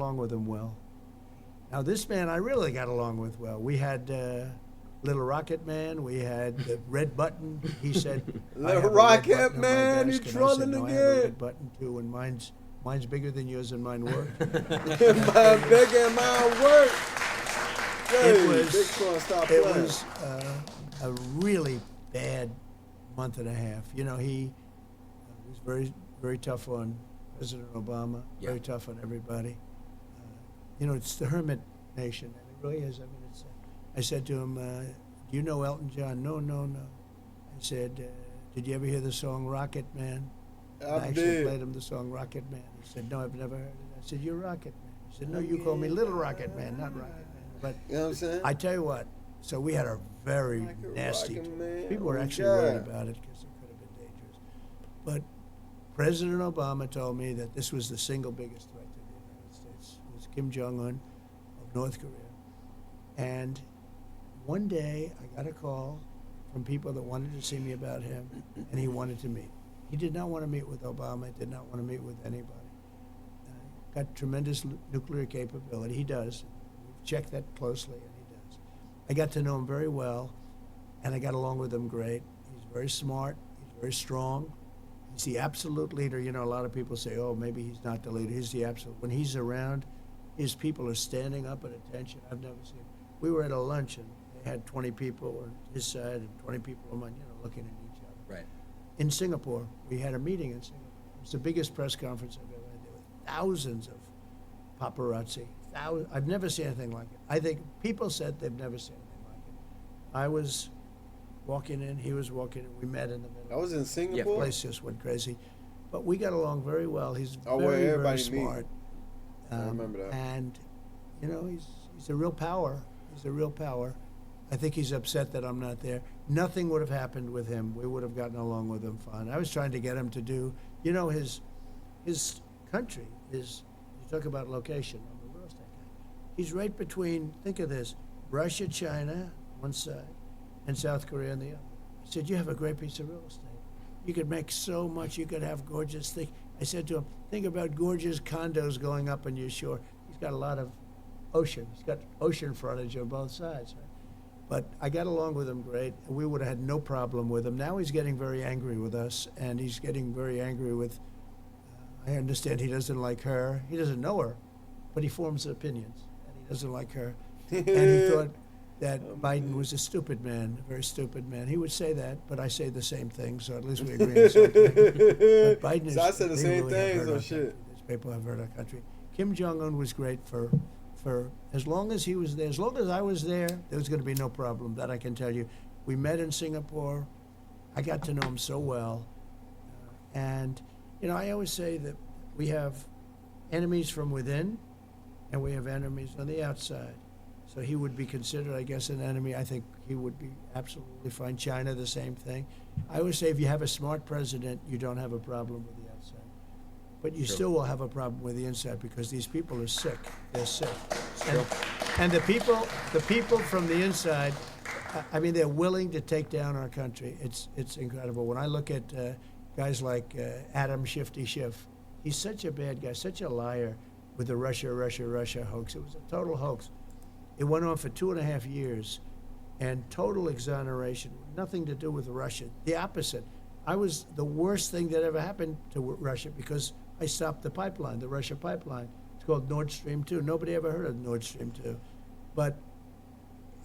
along with him well. Now, this man I really got along with well. We had Little Rocket Man. We had the Red Button. He said, I have Little a red Rocket button on my Man, you desk. And I said, trolling no, I have a again. red button too, and mine's bigger than yours and mine work. My big and my work. Hey, It was, Big Sean, stop it playing. was a really bad month and a half. You know, he was very, very tough on President Obama, Yeah. very tough on everybody. You know, it's the hermit nation, and it really is. I mean, it's. I said to him, "Do you know Elton John?" No, no, no. I said, "Did you ever hear the song Rocket Man?" I actually did. played him the song Rocket Man. He said, "No, I've never heard it." I said, "You're Rocket Man." He said, "No, you call me Little Rocket Man, not Rocket Man." But You know what I'm saying? I tell you what. So we had a very Like a nasty. rocket man. People were Oh, actually God. worried about it because it could have been dangerous. But President Obama told me that this was the single biggest threat to the United States. It was Kim Jong-un of North Korea. And one day I got a call from people that wanted to see me about him, and he wanted to meet. He did not want to meet with Obama. He did not want to meet with anybody. Got tremendous nuclear capability. He does. We've checked that closely, and he does. I got to know him very well, and I got along with him great. He's very smart. He's very strong. He's the absolute leader. You know, a lot of people say, oh, maybe he's not the leader. He's the absolute. When he's around, his people are standing up at attention. I've never seen. We were at a luncheon. They had 20 people on his side and 20 people on mine, looking at each other. Right. In Singapore, we had a meeting in Singapore. It was the biggest press conference I've ever had. There were thousands of paparazzi. I've never seen anything like it. I think people said they've never seen anything like it. I was walking in, he was walking in, we met in the middle. I was in The Singapore. place just went crazy. But we got along very well. He's Oh, where very, very everybody meet. smart. I remember that. And, he's a real power. He's a real power. I think he's upset that I'm not there. Nothing would have happened with him. We would have gotten along with him fine. I was trying to get him to do, his country is, you talk about location, I'm a real estate guy. He's right between, think of this, Russia, China, one side, and South Korea on the other. I said, you have a great piece of real estate. You could make so much. You could have gorgeous things. I said to him, think about gorgeous condos going up on your shore. He's got a lot of ocean. He's got ocean frontage on both sides, right? But I got along with him great, and we would have had no problem with him. Now he's getting very angry with us, and he's getting very angry with, I understand he doesn't like her. He doesn't know her, but he forms opinions, and he doesn't like her. And he thought that Biden was a stupid man, a very stupid man. He would say that, but I say the same thing, so at least we agree on something. But Biden is. So I said the they same really have thing, hurt so our shit. country. These people have hurt our country. Kim Jong-un was great for as long as he was there. As long as I was there was going to be no problem. That I can tell you. We met in Singapore. I got to know him so well, and I always say that we have enemies from within, and we have enemies on the outside. So he would be considered, I guess, an enemy. I think he would be absolutely fine. China, the same thing. I always say if you have a smart president, you don't have a problem with the outside. But you still will have a problem with the inside because these people are sick. They're sick. And the people from the inside, I mean, they're willing to take down our country. It's incredible. When I look at guys like Adam Shifty Schiff, he's such a bad guy, such a liar with the Russia hoax. It was a total hoax. It went on for 2.5 years, and total exoneration, nothing to do with Russia. The opposite. I was the worst thing that ever happened to Russia because I stopped the pipeline, the Russia pipeline. It's called Nord Stream 2. Nobody ever heard of Nord Stream 2. But,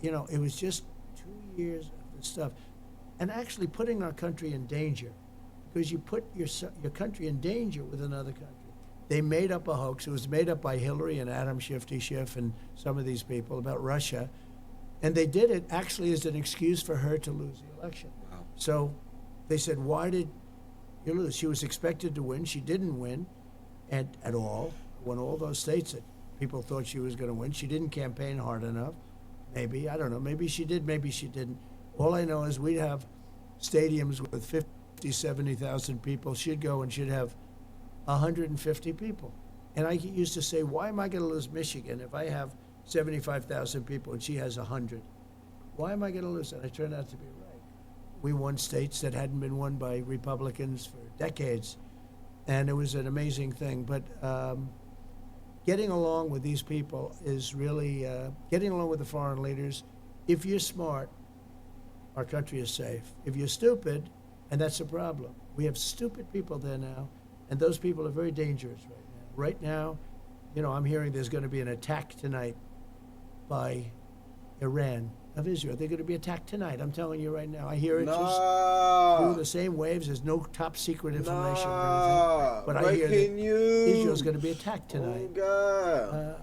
it was just 2 years of this stuff. And actually putting our country in danger because you put your country in danger with another country. They made up a hoax. It was made up by Hillary and Adam Shifty Schiff and some of these people about Russia. And they did it actually as an excuse for her to lose the election. Wow. So they said, why did you lose? She was expected to win. She didn't win at all. Won all those states that people thought she was going to win. She didn't campaign hard enough. Maybe. I don't know. Maybe she did. Maybe she didn't. All I know is we'd have stadiums with 50, 70,000 people. She'd go and she'd have 150 people. And I used to say, why am I going to lose Michigan if I have 75,000 people and she has 100? Why am I going to lose? And I turned out to be right. We won states that hadn't been won by Republicans for decades. And it was an amazing thing. But getting along with these people is really getting along with the foreign leaders. If you're smart, our country is safe. If you're stupid, and that's the problem, we have stupid people there now, and those people are very dangerous right now. Right now, you know, I'm hearing there's going to be an attack tonight by Iran of Israel. They're going to be attacked tonight. I'm telling you right now. I hear it just through the same waves. There's no top secret information or anything. But I hear that Israel's going to be attacked tonight. Oh, God.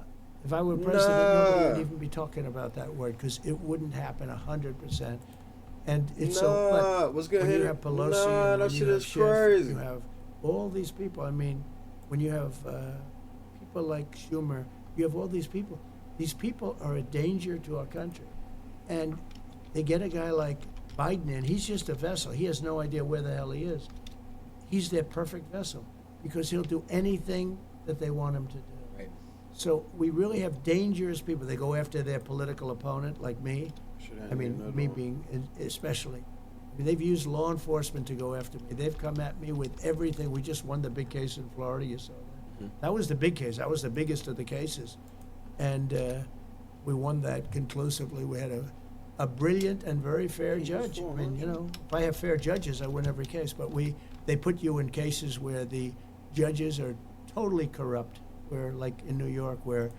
If I were president, nobody would even be talking about that word because it wouldn't happen 100%. And it's so. What's But gonna when hit you it? have Pelosi, Nah, and that when shit you have is Schiff, crazy. you have all these people. I mean, when you have people like Schumer, you have all these people. These people are a danger to our country. And they get a guy like Biden in, he's just a vessel. He has no idea where the hell he is. He's their perfect vessel because he'll do anything that they want him to do. Right. So we really have dangerous people. They go after their political opponent, like me. I mean, me being especially. I mean, they've used law enforcement to go after me. They've come at me with everything. We just won the big case in Florida. You saw that. That was the big case. That was the biggest of the cases. And we won that conclusively. We had a brilliant and very fair judge. I mean, you know, if I have fair judges, I win every case. But they put you in cases where the judges are totally corrupt, where, like in New York, where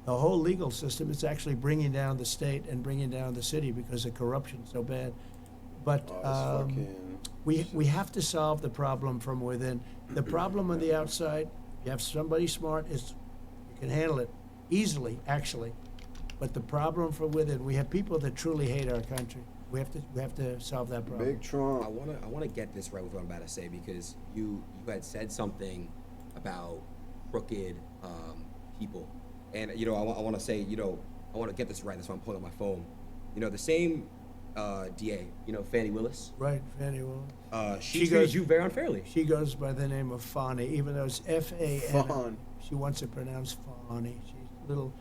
the whole legal system is actually bringing down the state and bringing down the city because the corruption's so bad. But we have to solve the problem from within. The problem on the outside, you have somebody smart, you can handle it easily, actually. But the problem from within, we have people that truly hate our country. We have to solve that problem. Big Trump. I wanna get this right with what I'm about to say because you had said something about crooked people, and you know I want to say I want to get this right. That's why I'm pulling up my phone. You know the same DA, you know Fannie Willis. Right, Fannie Willis. She treated you very unfairly. She goes by the name of Fani, even though it's F-A-N. Fawn. She wants it pronounced Fani. She's little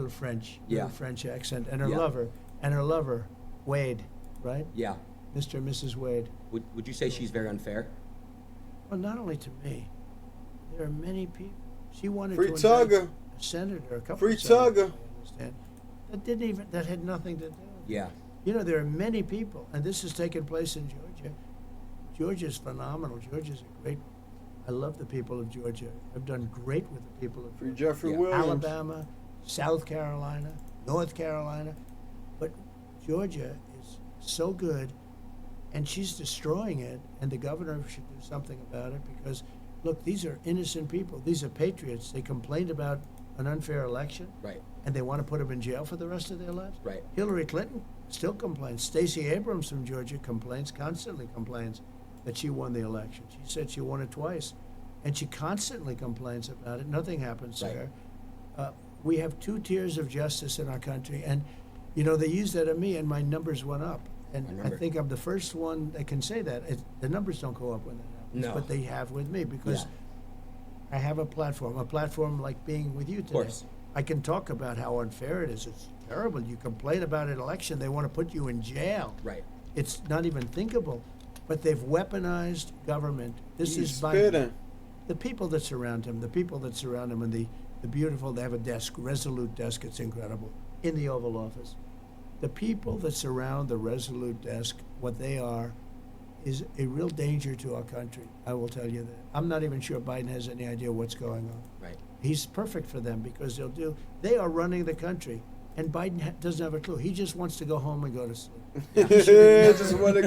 French, Yeah. little French accent, and her Yeah. lover, Wade, right? Yeah. Mr. and Mrs. Wade. Would you say she's very unfair? Well, not only to me, there are many people. She wanted Free to indict Tugger. a senator, a couple Free of senators, Tugger. I understand. That had nothing to do. Yeah. You know, there are many people, and this has taken place in Georgia. Georgia's phenomenal. Georgia's I love the people of Georgia. I've done great with the people of Free Georgia. Jeffrey Yeah. Williams. Alabama, South Carolina, North Carolina. But Georgia is so good, and she's destroying it, and the governor should do something about it because, look, these are innocent people. These are patriots. They complained about an unfair election, Right. and they want to put them in jail for the rest of their lives. Right. Hillary Clinton still complains. Stacey Abrams from Georgia constantly complains that she won the election. She said she won it twice, and she constantly complains about it. Nothing happens to Right. her. We have 2 tiers of justice in our country, and you know they used that on me, and my numbers went up. And I remember. think I'm the first one that can say that. The numbers don't go up when that happens, No. but they have with me because I have a platform like being with you today. course. I can talk about how unfair it is. It's terrible. You complain about an election, they want to put you in jail. Right. It's not even thinkable. But they've weaponized government. This He's is Biden. spitting. The people that surround him, and the beautiful, they have a desk, Resolute desk, it's incredible, in the Oval Office. The people that surround the Resolute desk, what they are, is a real danger to our country. I will tell you that. I'm not even sure Biden has any idea what's going on. Right. He's perfect for them because they are running the country. And Biden doesn't have a clue. He just wants to go home and go to sleep. Just want to